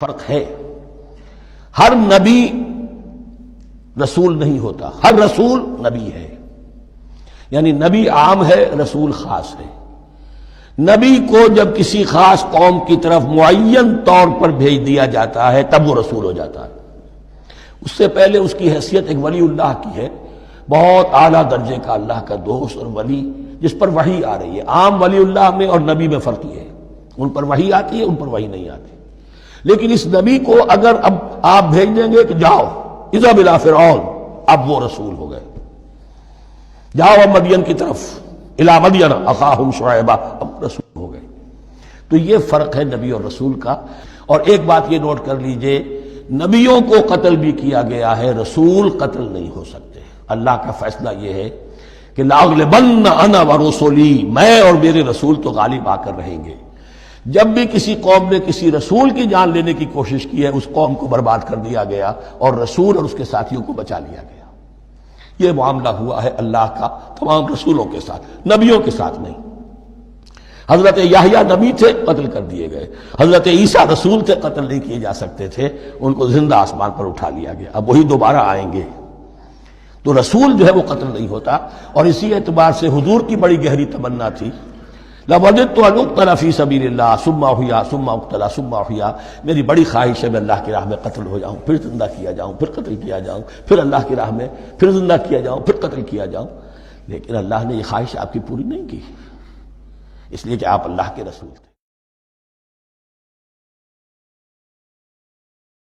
فرق ہے۔ ہر نبی رسول نہیں ہوتا، ہر رسول نبی ہے، یعنی نبی عام ہے، رسول خاص ہے۔ نبی کو جب کسی خاص قوم کی طرف معین طور پر بھیج دیا جاتا ہے تب وہ رسول ہو جاتا ہے۔ اس سے پہلے اس کی حیثیت ایک ولی اللہ کی ہے، بہت اعلیٰ درجے کا اللہ کا دوست اور ولی جس پر وحی آ رہی ہے۔ عام ولی اللہ میں اور نبی میں فرق یہ ہے، ان پر وحی آتی ہے، ان پر وحی نہیں آتی۔ لیکن اس نبی کو اگر اب آپ بھیج دیں گے کہ جاؤ اذهب الى فرعون، اب وہ رسول ہو گئے، جاؤ اب مدین کی طرف، الى مدین اخاہم شعیبا، اب رسول ہو گئے۔ تو یہ فرق ہے نبی اور رسول کا۔ اور ایک بات یہ نوٹ کر لیجئے، نبیوں کو قتل بھی کیا گیا ہے، رسول قتل نہیں ہو سکتے۔ اللہ کا فیصلہ یہ ہے کہ لاغلبن انا ورسلی، میں اور میرے رسول تو غالب آ کر رہیں گے۔ جب بھی کسی قوم نے کسی رسول کی جان لینے کی کوشش کی ہے، اس قوم کو برباد کر دیا گیا اور رسول اور اس کے ساتھیوں کو بچا لیا گیا۔ یہ معاملہ ہوا ہے اللہ کا تمام رسولوں کے ساتھ، نبیوں کے ساتھ نہیں۔ حضرت یحییٰ نبی تھے، قتل کر دیے گئے۔ حضرت عیسیٰ رسول تھے، قتل نہیں کیے جا سکتے تھے، ان کو زندہ آسمان پر اٹھا لیا گیا۔ اب وہی دوبارہ آئیں گے، تو رسول جو ہے وہ قتل نہیں ہوتا۔ اور اسی اعتبار سے حضور کی بڑی گہری تمنا تھی، لَوَدِدتُّ أَنْ أُقْتَلَ فِي سَبِيلِ اللَّهِ ثُمَّ أُحْيَا ثُمَّ أُقْتَلَ ثُمَّ أُحْيَا، میری بڑی خواہش ہے میں اللہ کی راہ میں قتل ہو جاؤں، پھر زندہ کیا جاؤں، پھر قتل کیا جاؤں، پھر اللہ کی راہ میں پھر زندہ کیا جاؤں، پھر قتل کیا جاؤں۔ لیکن اللہ نے یہ خواہش آپ کی پوری نہیں کی، اس لیے کہ آپ اللہ کے رسول تھے۔